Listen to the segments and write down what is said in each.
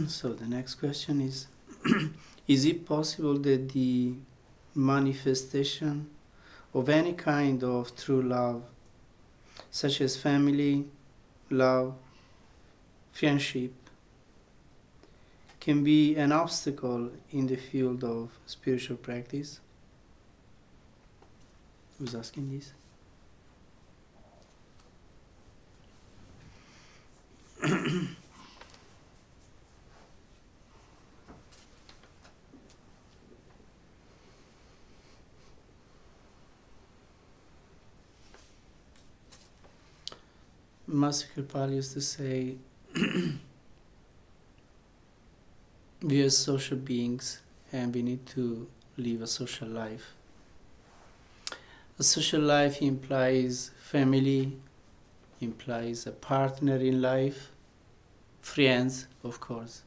So the next question is it possible that the manifestation of any kind of true love, such as family, love, friendship, can be an obstacle in the field of spiritual practice? Who's asking this? Master Kripal used to say, we are social beings and we need to live a social life. A social life implies family, implies a partner in life, friends, of course.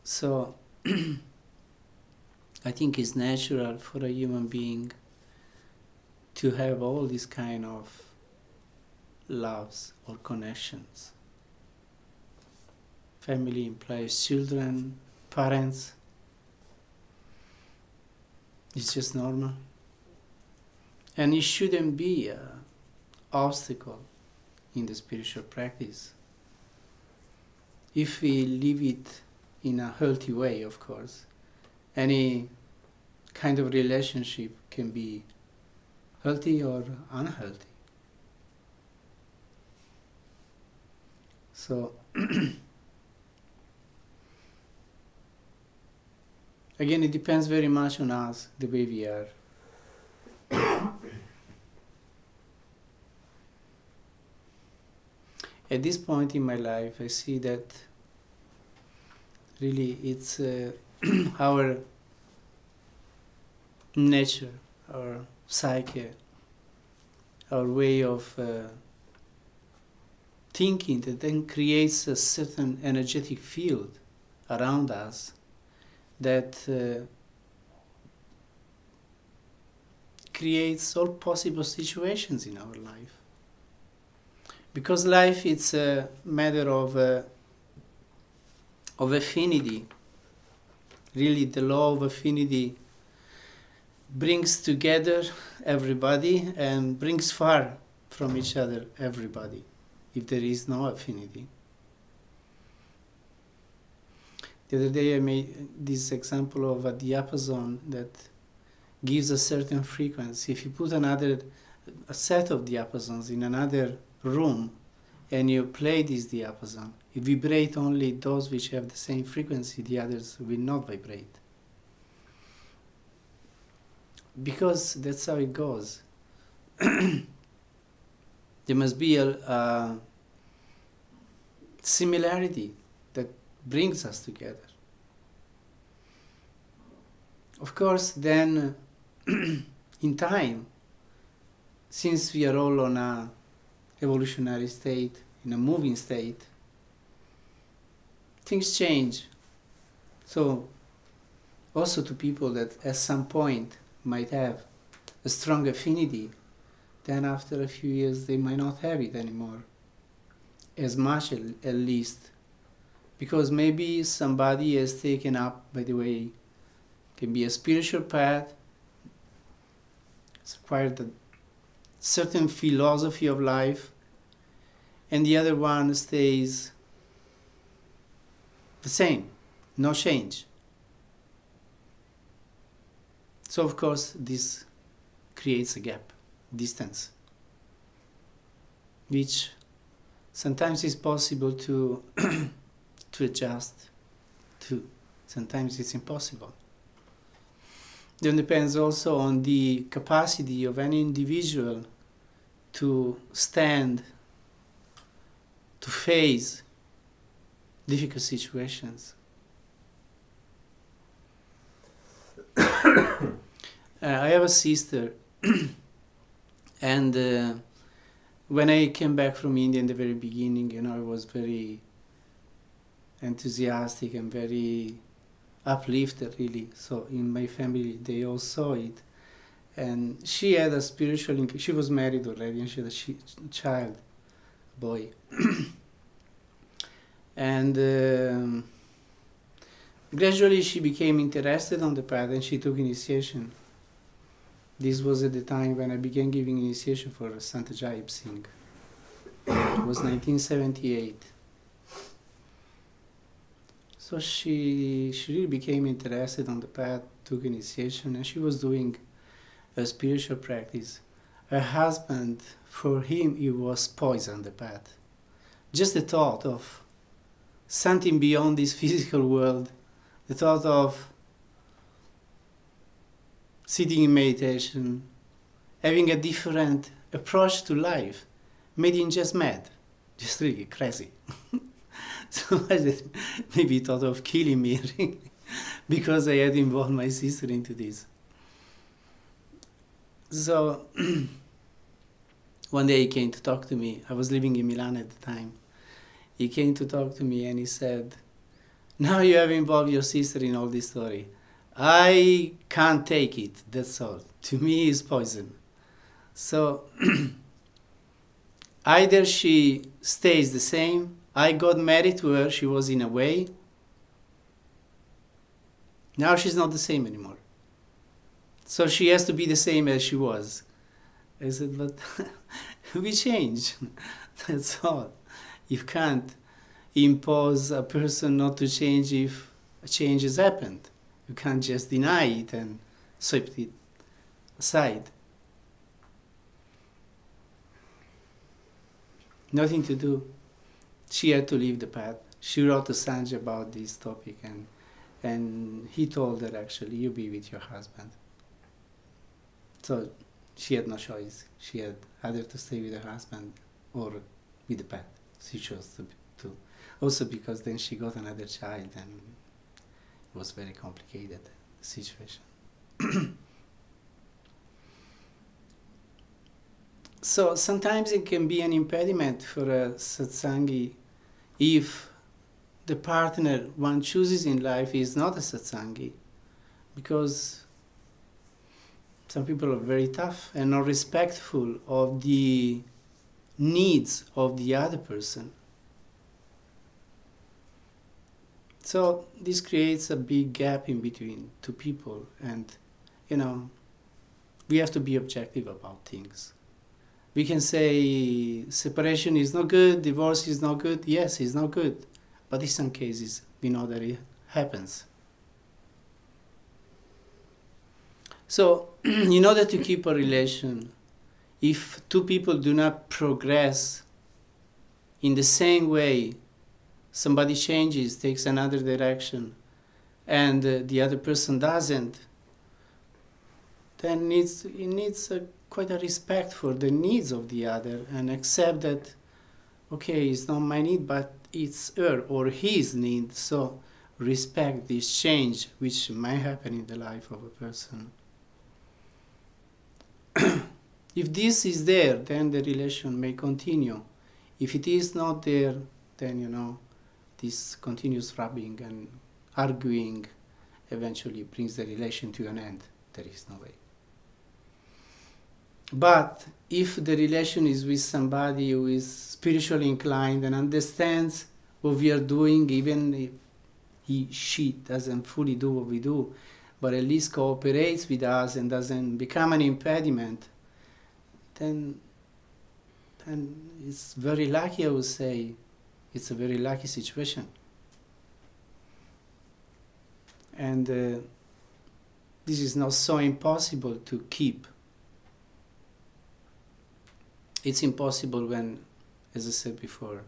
So, I think it's natural for a human being to have all these kind of loves or connections. Family implies children, parents. It's just normal. And it shouldn't be an obstacle in the spiritual practice. If we live it in a healthy way, of course, any kind of relationship can be healthy or unhealthy. So, again, it depends very much on us, the way we are. At this point in my life, I see that really it's our nature, our psyche, our way of thinking that then creates a certain energetic field around us that creates all possible situations in our life. Because life it's a matter of affinity. Really, the law of affinity brings together everybody and brings far from each other everybody, if there is no affinity. The other day I made this example of a diapason that gives a certain frequency. If you put a set of diapasons in another room and you play this diapason, it vibrates only those which have the same frequency, the others will not vibrate. Because that's how it goes. There must be a similarity that brings us together. Of course, then, in time, since we are all on a evolutionary state, in a moving state, things change. So, also to people that at some point might have a strong affinity, then after a few years they might not have it anymore, as much at least, because maybe somebody has taken up, by the way, can be a spiritual path, it's acquired a certain philosophy of life, and the other one stays the same, no change. So of course this creates a gap, distance, which sometimes is possible to to adjust to, sometimes it's impossible. Then depends also on the capacity of any individual to stand, to face difficult situations. I have a sister, and when I came back from India in the very beginning, I was very enthusiastic and very uplifted, really. So in my family, they all saw it. And she had a spiritual, she was married already, and she had a child, a boy. And gradually she became interested on the path and she took initiation. This was at the time when I began giving initiation for Sant Singh. It was 1978. So she really became interested on the path, took initiation, and she was doing a spiritual practice. Her husband, for him, it was poison, the path. Just the thought of something beyond this physical world, the thought of sitting in meditation, having a different approach to life, made him just mad, just really crazy. So much that maybe he thought of killing me because I had involved my sister into this. So one day he came to talk to me. I was living in Milan at the time. He came to talk to me and he said, now you have involved your sister in all this story. I can't take it, that's all. To me it's poison. So either she stays the same, I got married to her, she was in a way. Now she's not the same anymore. So she has to be the same as she was. I said, but we change, that's all. You can't impose a person not to change if a change has happened. You can't just deny it and sweep it aside. Nothing to do. She had to leave the path. She wrote to Sanjay about this topic and he told her, actually, you be with your husband. So she had no choice. She had either to stay with her husband or with the path. She chose to. Also because then she got another child and it was very complicated situation. So sometimes it can be an impediment for a satsangi if the partner one chooses in life is not a satsangi, because some people are very tough and not respectful of the needs of the other person. So this creates a big gap in between two people, and we have to be objective about things. We can say separation is not good, divorce is not good. Yes, it's not good, but in some cases we know that it happens. So in order to keep a relation, if two people do not progress in the same way, somebody changes, takes another direction, and the other person doesn't, then it needs quite a respect for the needs of the other and accept that, okay, it's not my need, but it's her or his need, so respect this change which might happen in the life of a person. If this is there, then the relation may continue. If it is not there, then this continuous rubbing and arguing eventually brings the relation to an end. There is no way. But if the relation is with somebody who is spiritually inclined and understands what we are doing, even if she doesn't fully do what we do, but at least cooperates with us and doesn't become an impediment, then it's very lucky, I would say. It's a very lucky situation. And this is not so impossible to keep. It's impossible when, as I said before,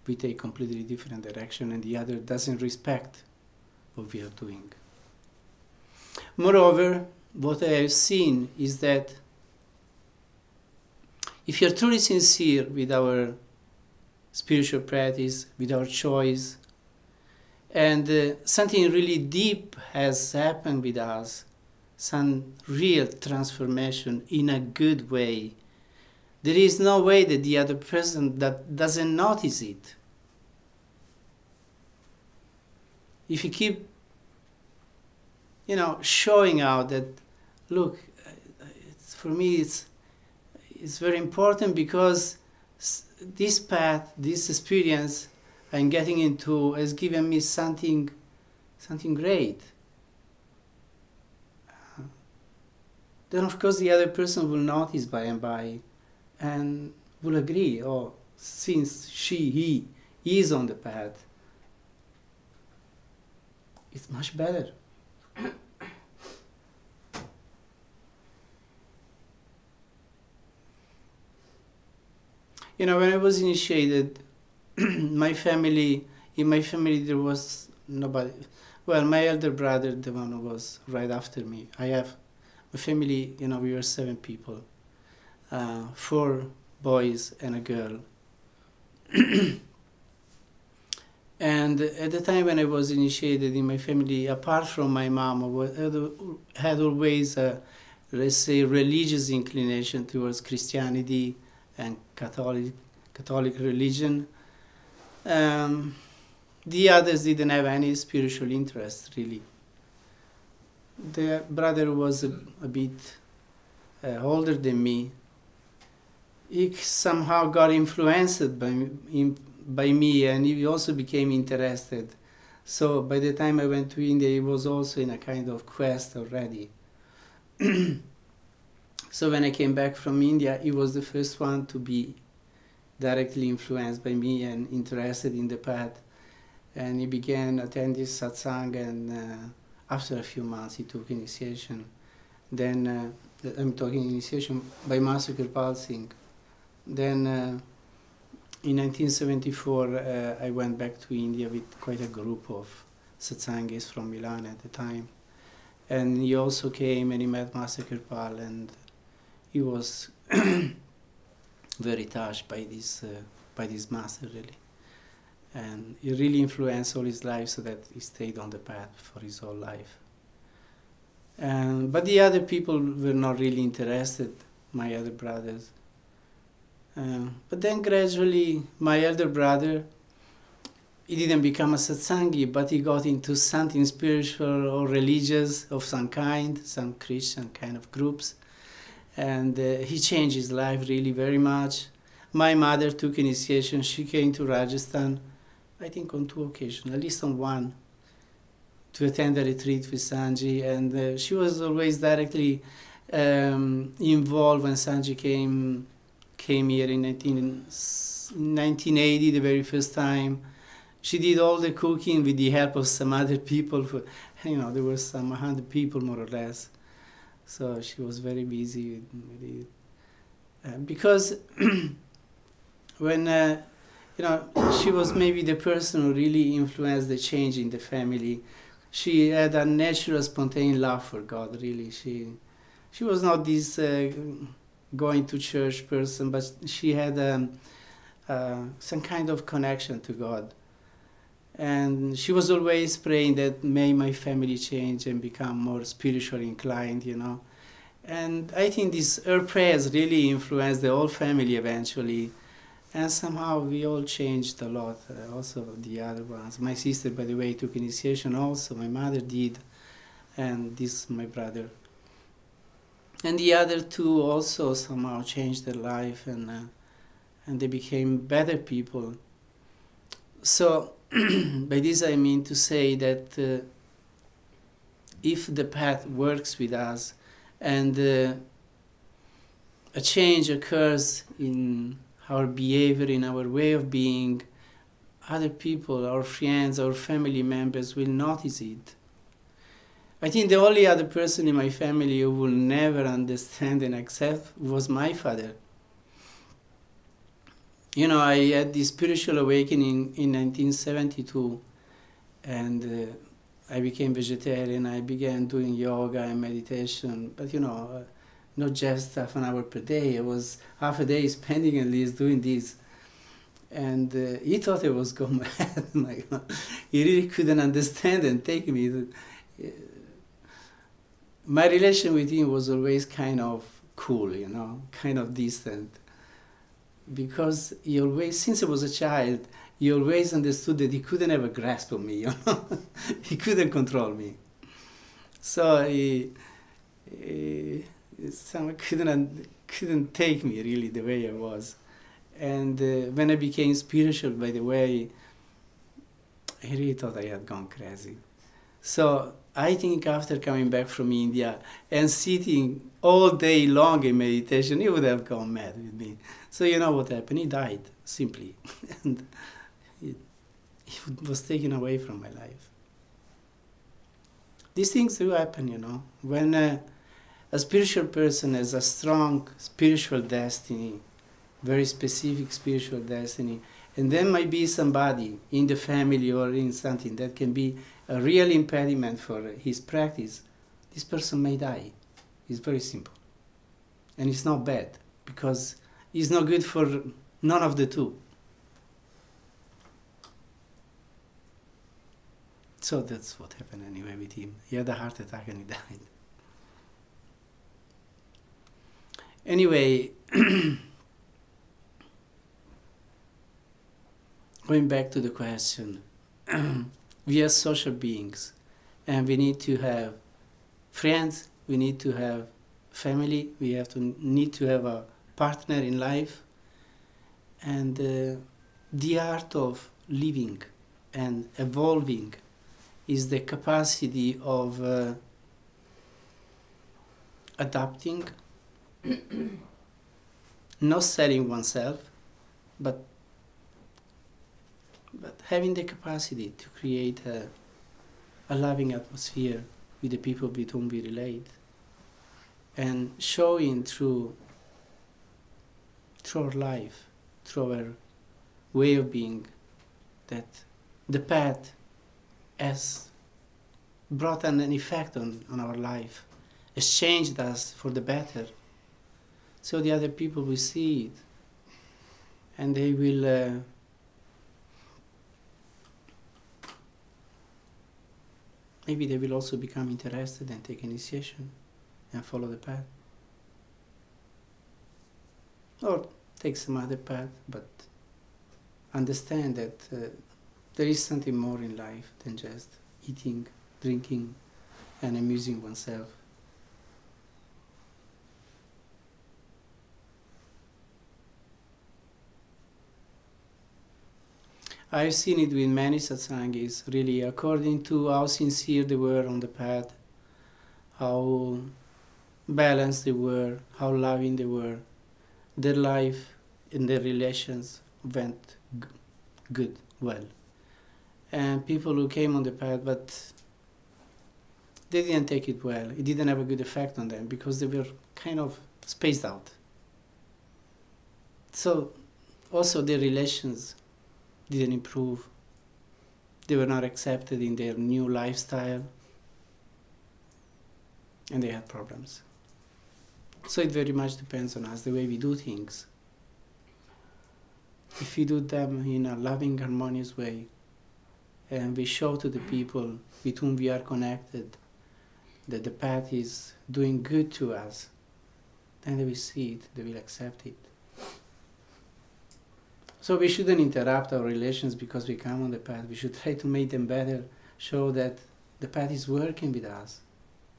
we take completely different direction and the other doesn't respect what we are doing. Moreover, what I have seen is that if you're truly sincere with our spiritual practice, with our choice, and something really deep has happened with us, some real transformation in a good way, there is no way that the other person that doesn't notice it. If you keep, showing out that, look, for me it's very important because this path, this experience I'm getting into has given me something great. Then of course the other person will notice by and by and will agree, oh, since he is on the path, it's much better. You know, when I was initiated, in my family there was nobody. Well, my elder brother, the one who was right after me. I have a family, you know, we were 7 people, 4 boys and a girl. And at the time when I was initiated in my family, apart from my mom, I had always a, let's say, religious inclination towards Christianity and Catholic religion. The others didn't have any spiritual interest, really. The brother was a bit older than me. He somehow got influenced by me, and he also became interested. So by the time I went to India, he was also in a kind of quest already. So when I came back from India, he was the first one to be directly influenced by me and interested in the path. And he began attending satsang, and after a few months he took initiation. Then, I'm talking initiation by Master Kirpal Singh. Then in 1974 I went back to India with quite a group of satsangis from Milan at the time. And he also came and he met Master Kirpal, and he was very touched by this master, really. And he really influenced all his life so that he stayed on the path for his whole life. But the other people were not really interested, my other brothers. But then gradually, my elder brother, he didn't become a satsangi, but he got into something spiritual or religious of some kind, some Christian kind of groups. And he changed his life really very much. My mother took initiation. She came to Rajasthan, I think on 2 occasions, at least on one, to attend a retreat with Sanji. And she was always directly involved when Sanji came here in 1980, the very first time. She did all the cooking with the help of some other people. You know, there were some 100 people more or less. So she was very busy with it. Because when, you know, she was maybe the person who really influenced the change in the family. She had a natural, spontaneous love for God, really. She was not this going to church person, but she had some kind of connection to God. And she was always praying that may my family change and become more spiritually inclined, you know. And I think her prayers really influenced the whole family eventually. And somehow we all changed a lot, also the other ones. My sister, by the way, took initiation also. My mother did, and this my brother. And the other 2 also somehow changed their life, and they became better people. So by this I mean to say that if the path works with us and a change occurs in our behavior, in our way of being, other people, our friends, our family members will notice it. I think the only other person in my family who will never understand and accept was my father. You know, I had this spiritual awakening in 1972, and I became vegetarian. I began doing yoga and meditation, but you know, not just half an hour per day. It was half a day spending at least doing this. And he thought I was gone mad. My God. He really couldn't understand and take me. My relation with him was always kind of cool, you know, kind of distant. Because he always, since I was a child, he always understood that he couldn't have a grasp on me, you know. He couldn't control me. So he couldn't take me really the way I was. And when I became spiritual, by the way, I really thought I had gone crazy. So I think after coming back from India and sitting all day long in meditation, he would have gone mad with me. So you know what happened? He died, simply. And he was taken away from my life. These things do happen, you know. When a spiritual person has a strong spiritual destiny, very specific spiritual destiny, and there might be somebody in the family or in something that can be a real impediment for his practice, this person may die. It's very simple. And it's not bad, because it's not good for none of the two. So that's what happened anyway with him. He had a heart attack and he died. Anyway, going back to the question, we are social beings and we need to have friends, we need to have family, we need to have a partner in life, and the art of living and evolving is the capacity of adapting, not selling oneself, but having the capacity to create a loving atmosphere with the people with whom we relate, and showing through our life, through our way of being, that the path has brought an effect on our life, has changed us for the better. So the other people will see it, and they will maybe they will also become interested and take initiation and follow the path. Or take some other path, but understand that there is something more in life than just eating, drinking, and amusing oneself. I've seen it with many satsangis, really, according to how sincere they were on the path, how balanced they were, how loving they were. Their life and their relations went good, well. And people who came on the path, but they didn't take it well. It didn't have a good effect on them because they were kind of spaced out. So also their relations didn't improve. They were not accepted in their new lifestyle, and they had problems. So it very much depends on us, the way we do things. If we do them in a loving, harmonious way, and we show to the people with whom we are connected that the path is doing good to us, then they will see it, they will accept it. So we shouldn't interrupt our relations because we come on the path. We should try to make them better, show that the path is working with us.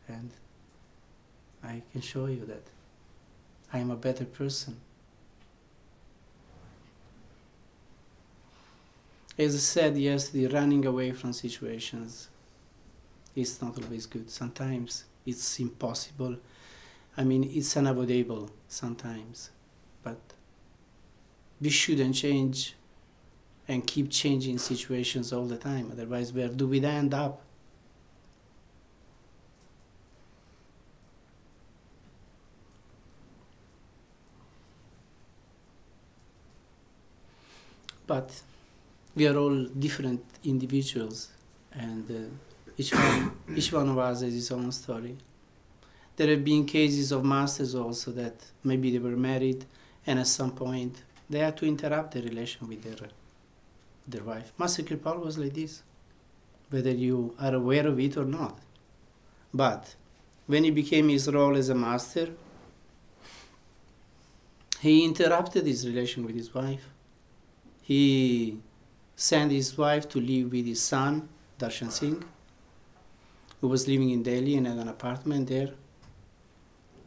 And I can show you that I am a better person. As I said yesterday, running away from situations is not always good. Sometimes it's impossible. I mean, it's unavoidable sometimes. But we shouldn't change and keep changing situations all the time. Otherwise, where do we end up? But we are all different individuals, and each one of us has his own story. There have been cases of masters also that maybe they were married, and at some point they had to interrupt the relation with their wife. Master Kripalu was like this, whether you are aware of it or not. But when he became his role as a master, he interrupted his relation with his wife. He sent his wife to live with his son, Darshan Singh, who was living in Delhi and had an apartment there.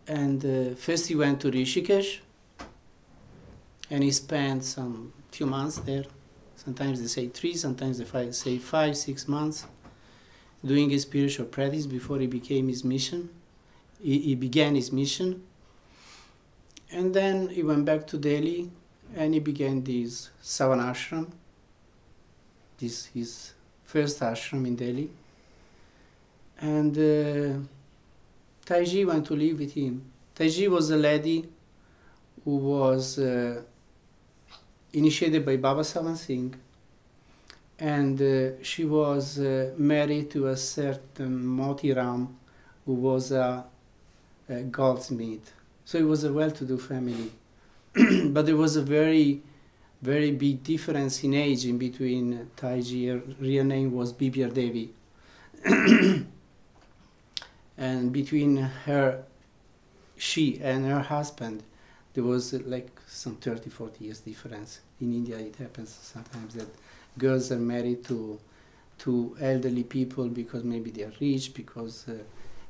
And first he went to Rishikesh, And he spent some few months there. Sometimes they say 3, sometimes they say 5, 6 months, doing his spiritual practice before he became his mission. He began his mission. And then he went back to Delhi and he began this Savan Ashram, this his first ashram in Delhi. And Taiji went to live with him. Taiji was a lady who was initiated by Baba Savan Singh, and she was married to a certain Moti Ram, who was a goldsmith. So it was a well-to-do family. But there was a very, very big difference in age in between Taiji. Her real name was Bibir Devi. And between she and her husband, there was like some 30, 40 years difference. In India it happens sometimes that girls are married to elderly people because maybe they are rich, because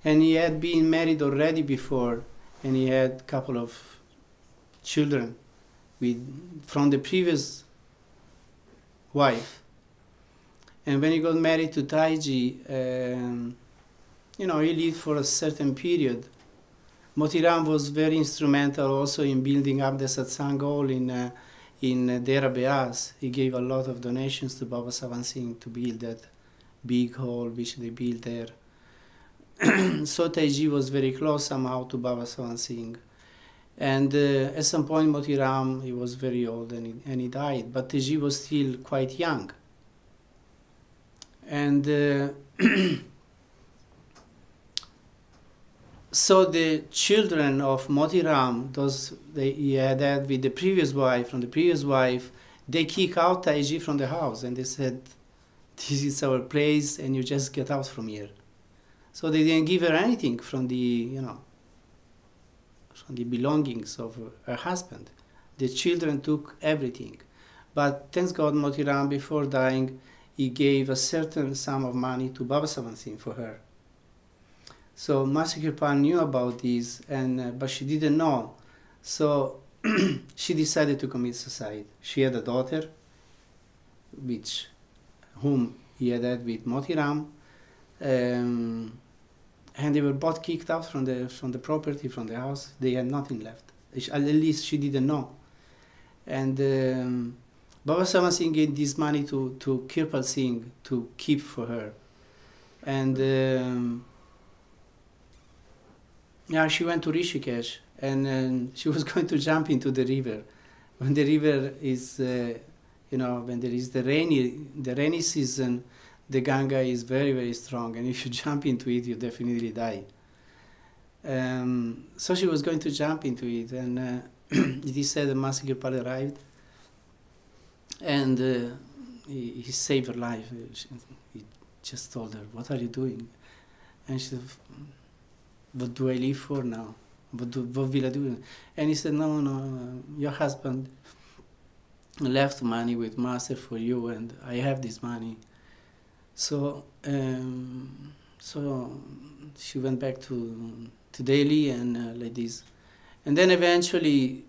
and he had been married already before, and he had a couple of children from the previous wife. And when he got married to Taiji, he lived for a certain period. Motiram was very instrumental also in building up the Satsang Hall in Dera Beas. He gave a lot of donations to Baba Savan Singh to build that big hall which they built there. So Taiji was very close somehow to Baba Savan Singh. And at some point Motiram, he was very old and he died, but Taiji was still quite young. And so the children of Motiram, those he had with the previous wife, from the previous wife, they kick out Taiji from the house and they said, "This is our place and you just get out from here." So they didn't give her anything from the, from the belongings of her husband. The children took everything. But thanks God, Motiram, before dying, he gave a certain sum of money to Baba Savan Singh for her. So Master Kirpan knew about this, but she didn't know. So she decided to commit suicide. She had a daughter, whom he had with Motiram, and they were both kicked out from the property, from the house. They had nothing left. At least she didn't know. And Baba Savan Singh gave this money to Kirpal Singh to keep for her. And she went to Rishikesh, and she was going to jump into the river. When the river is, when there is the rainy season, the Ganga is very, very strong, and if you jump into it, you definitely die. So she was going to jump into it, and it is said that Master Kirpal arrived, and he saved her life. He just told her, "What are you doing?" And she said, "What do I live for now? What will I do?" And he said, no, your husband left money with Master for you, and I have this money. So she went back to Delhi and like this. And then eventually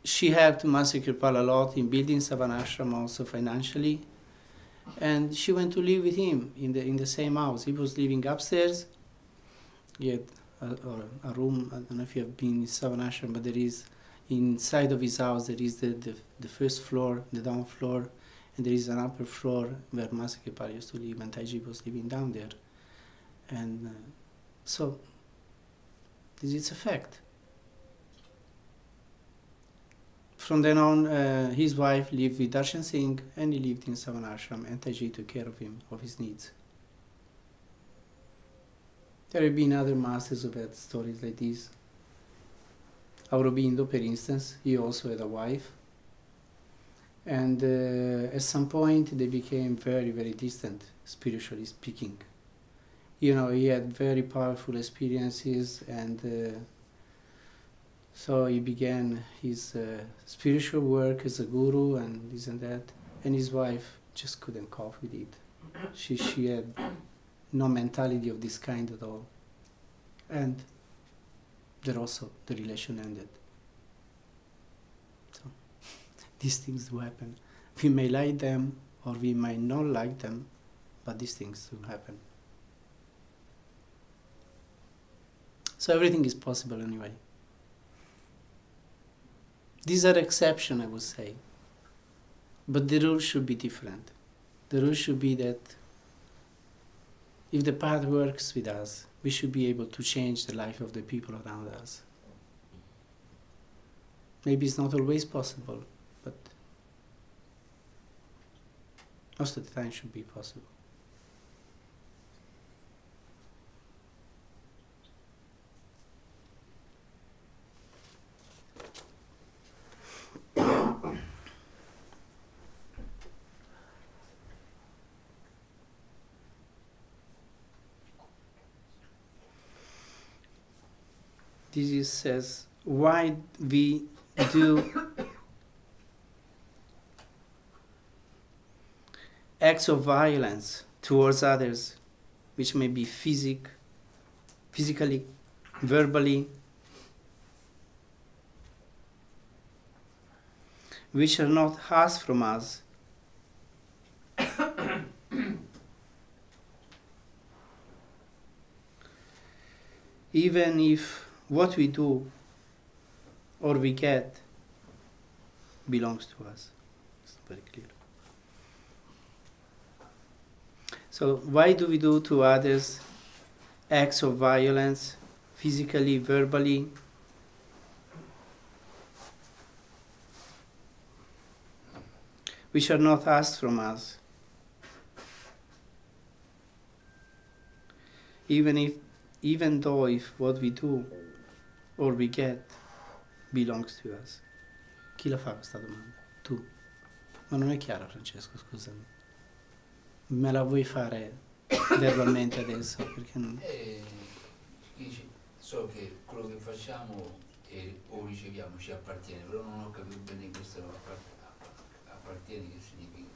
she helped Master Kirpal a lot in building Savan Ashram also financially. And she went to live with him in the same house. He was living upstairs. He had a room. I don't know if you have been in Savan Ashram, but there is, inside of his house, there is the first floor, the down floor, and there is an upper floor where Master Kirpal used to live, and Taiji was living down there. And so this is a fact. From then on, his wife lived with Darshan Singh, and he lived in Savan Ashram, and Taiji took care of him, of his needs. There have been other masters who had stories like this. Aurobindo, for instance, he also had a wife. And at some point they became very, very distant, spiritually speaking. He had very powerful experiences, and so he began his spiritual work as a guru and this and that. And his wife just couldn't cope with it. She had no mentality of this kind at all. And there also the relation ended. So These things do happen. We may like them or we might not like them, but these things do happen. So everything is possible anyway. These are exceptions, I would say. But the rule should be different. The rule should be that if the path works with us, we should be able to change the life of the people around us. Maybe it's not always possible, but most of the time it should be possible. This says, why we do acts of violence towards others, which may be physically, verbally, which are not asked from us, even if what we do or we get belongs to us. It's very clear. So why do we do to others acts of violence, physically, verbally, which are not asked from us, even though if what we do or we get belongs to us? Chi la fa questa domanda? Tu. Ma non è chiaro, Francesco, scusami. Me la vuoi fare verbalmente adesso? Perché non... So che quello che facciamo o riceviamo ci appartiene, però non ho capito bene questo appartiene che significa.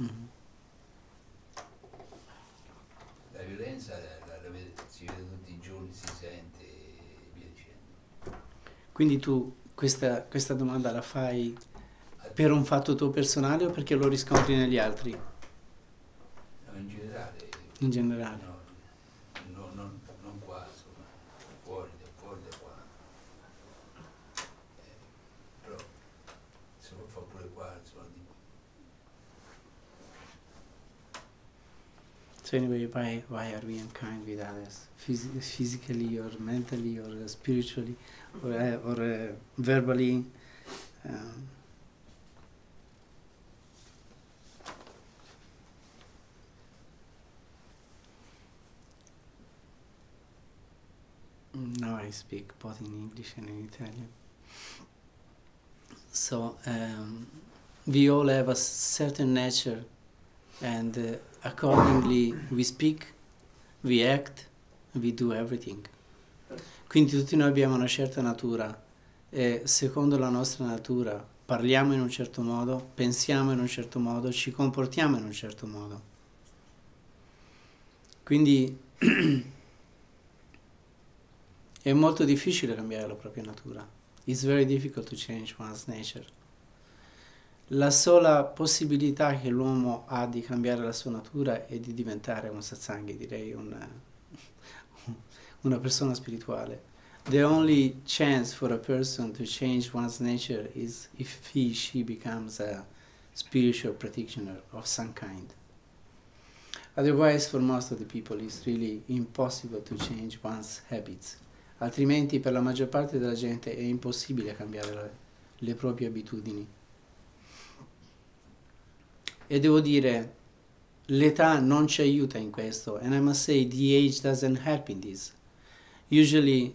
Mm-hmm. La violenza si vede tutti i giorni, si sente e via dicendo. Quindi tu questa domanda la fai per un fatto tuo personale o perché lo riscontri negli altri? No, in generale. In generale. No, non qua, insomma, fuori da qua. Però se lo fa pure qua, insomma. So anyway, why are we unkind with others? Physically or mentally or spiritually or verbally? Now I speak both in English and in Italian. So we all have a certain nature, and accordingly we speak, we act, we do everything. Quindi tutti noi abbiamo una certa natura e secondo la nostra natura parliamo in un certo modo, pensiamo in un certo modo, ci comportiamo in un certo modo. Quindi è molto difficile cambiare la propria natura. It's very difficult to change one's nature. La sola possibilità che l'uomo ha di cambiare la sua natura è di diventare un satsanghi, direi una persona spirituale. The only chance for a person to change one's nature is if she becomes a spiritual practitioner of some kind. Otherwise, for most of the people, it's really impossible to change one's habits. Altrimenti, per la maggior parte della gente è impossibile cambiare le proprie abitudini. E devo dire, l'età non ci aiuta in questo, and I must say the age doesn't help in this. Usually,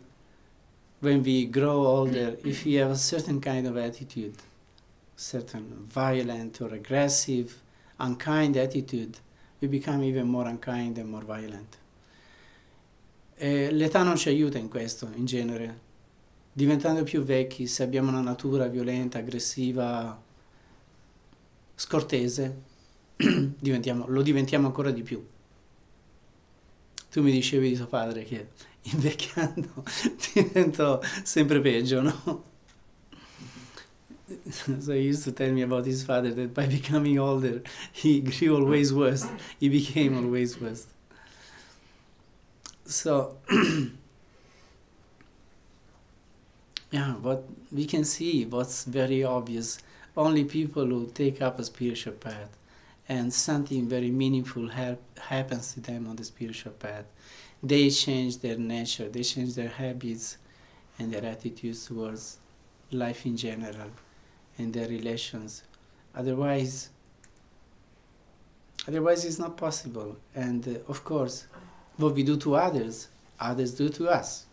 when we grow older, if we have a certain kind of attitude, certain violent or aggressive, unkind attitude, we become even more unkind and more violent. E l'età non ci aiuta in questo, in genere. Diventando più vecchi, se abbiamo una natura violenta, aggressiva, scortese, lo diventiamo ancora di più. Tu mi dicevi di tuo padre che invecchiando divento sempre peggio, no? So he used to tell me about his father that by becoming older, he grew always worse. He became always worse. So, yeah, what we can see, what's very obvious, only people who take up a spiritual path and something very meaningful happens to them on the spiritual path, they change their nature, they change their habits and their attitudes towards life in general and their relations. Otherwise it's not possible. And of course, what we do to others, others do to us.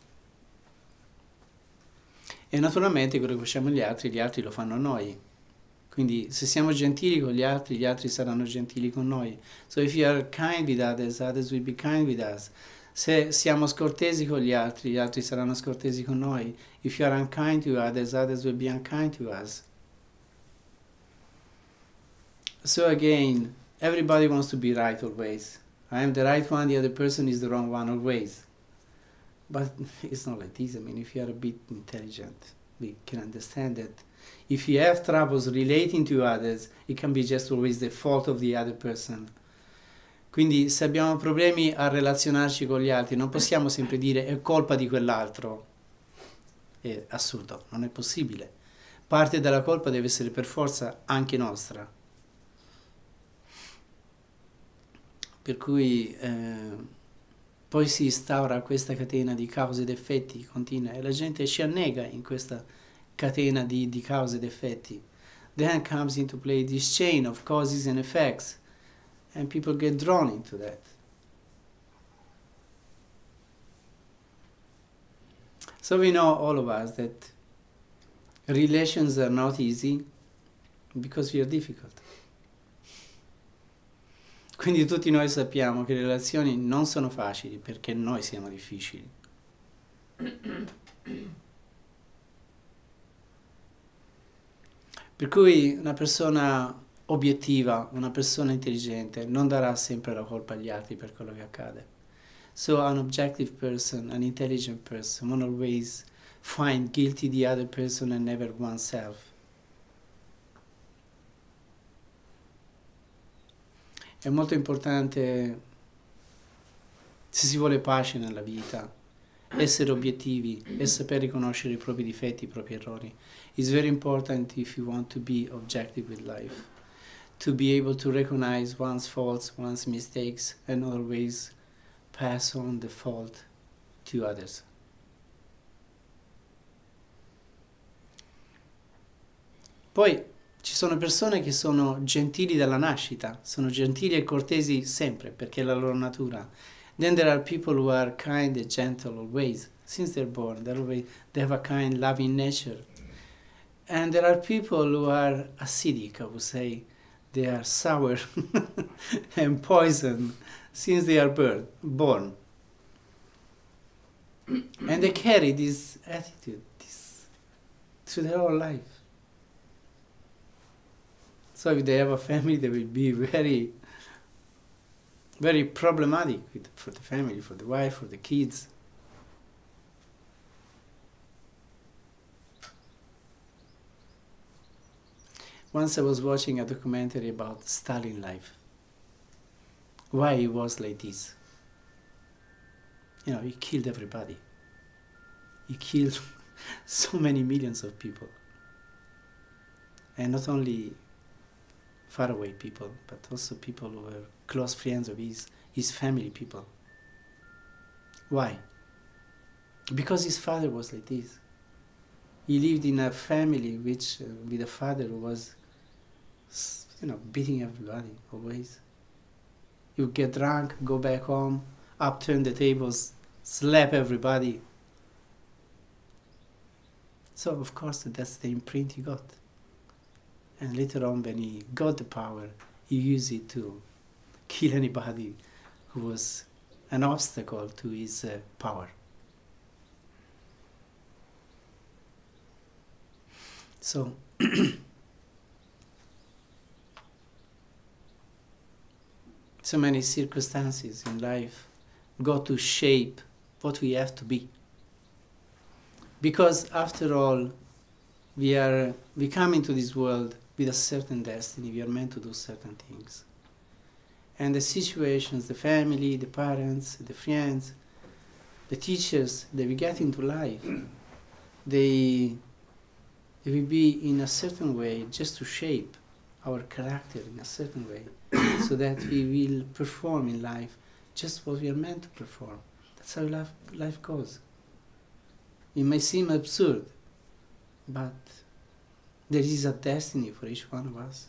E naturalmente quello che facciamo agli altri lo fanno a noi. Quindi se siamo gentili con gli altri saranno gentili con noi. So if you are kind with others, others will be kind with us. Se siamo scortesi con gli altri saranno scortesi con noi. If you are unkind to others, others will be unkind to us. So again, everybody wants to be right always. I am the right one, the other person is the wrong one always. But it's not like this. I mean, if you are a bit intelligent, we can understand that if you have troubles relating to others, it can be just always the fault of the other person. Quindi se abbiamo problemi a relazionarci con gli altri, non possiamo sempre dire è colpa di quell'altro. È assurdo, non è possibile. Parte della colpa deve essere per forza anche nostra. Per cui poi si instaura questa catena di cause ed effetti continua e la gente ci annega in questa catena di cause ed effetti. Then comes into play this chain of causes and effects and people get drawn into that. So we know, all of us, that relations are not easy because we are difficult. Quindi tutti noi sappiamo che le relazioni non sono facili perché noi siamo difficili. Per cui una persona obiettiva, una persona intelligente non darà sempre la colpa agli altri per quello che accade. So an objective person, an intelligent person, won't always find guilty the other person and never oneself. È molto importante, se si vuole pace nella vita, essere obiettivi e saper riconoscere i propri difetti, i propri errori. It's very important if you want to be objective with life, to be able to recognize one's faults, one's mistakes, and not always pass on the fault to others. Poi ci sono persone che sono gentili dalla nascita, sono gentili e cortesi sempre, perché è la loro natura. Then there are people who are kind and gentle always, since they're born. They have a kind, loving nature. And there are people who are acidic, I would say. They are sour and poison since they are born. And they carry this attitude through their whole life. So if they have a family, they will be very, very problematic for the family, for the wife, for the kids. Once I was watching a documentary about Stalin's life. Why he was like this. You know, he killed everybody. He killed so many millions of people. And not only faraway people, but also people who were close friends of his family people. Why? Because his father was like this. He lived in a family which, with a father who was, you know, beating everybody always. He would get drunk, go back home, upturn the tables, slap everybody. So of course that's the imprint he got. And later on, when he got the power, he used it to kill anybody who was an obstacle to his power. So, so many circumstances in life go to shape what we have to be. Because after all, we come into this world with a certain destiny. We are meant to do certain things. And the situations, the family, the parents, the friends, the teachers that we get into life, they will be in a certain way just to shape our character in a certain way, so that we will perform in life just what we are meant to perform. That's how life goes. It may seem absurd, but there is a destiny for each one of us,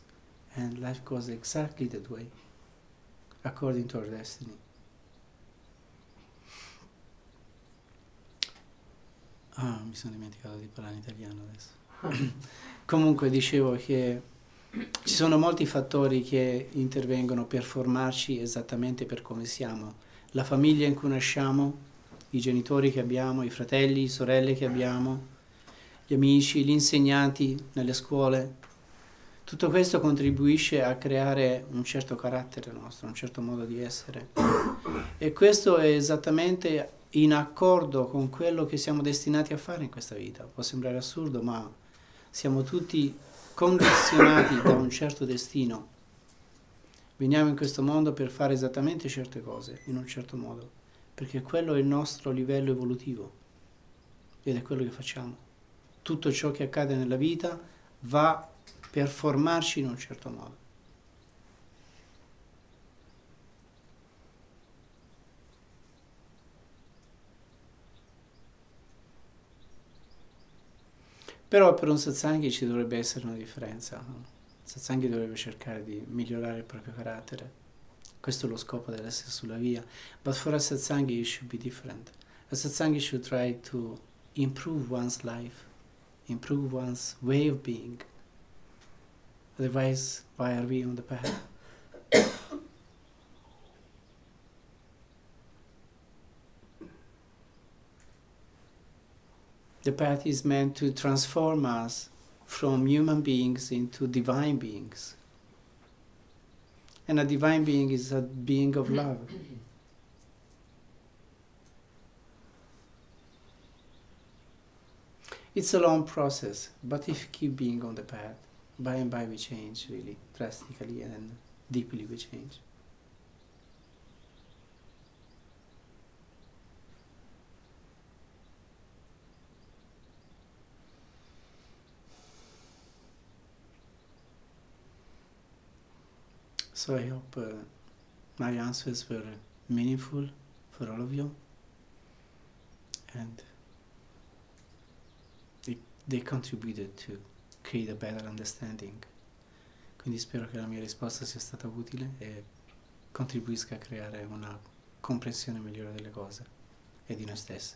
and life goes exactly that way, according to our destiny. Ah, mi sono dimenticato di parlare in italiano adesso. Comunque dicevo che ci sono molti fattori che intervengono per formarci esattamente per come siamo. La famiglia in cui nasciamo, i genitori che abbiamo, i fratelli, sorelle che abbiamo, gli amici, gli insegnanti nelle scuole. Tutto questo contribuisce a creare un certo carattere nostro, un certo modo di essere. E questo è esattamente in accordo con quello che siamo destinati a fare in questa vita. Può sembrare assurdo, ma siamo tutti condizionati da un certo destino. Veniamo in questo mondo per fare esattamente certe cose, in un certo modo, perché quello è il nostro livello evolutivo ed è quello che facciamo. Tutto ciò che accade nella vita va per formarci in un certo modo. Però per un satsanghi ci dovrebbe essere una differenza. Il satsanghi dovrebbe cercare di migliorare il proprio carattere. Questo è lo scopo dell'essere sulla via. But for a satsanghi it should be different. A satsanghi should try to improve one's life, improve one's way of being. Otherwise, why are we on the path? The path is meant to transform us from human beings into divine beings. And a divine being is a being of love. It's a long process, but if you keep being on the path, by and by we change, really, drastically, and deeply we change. So I hope my answers were meaningful for all of you, and they contributed to create a better understanding. Quindi spero che la mia risposta sia stata utile e contribuisca a creare una comprensione migliore delle cose e di noi stessi.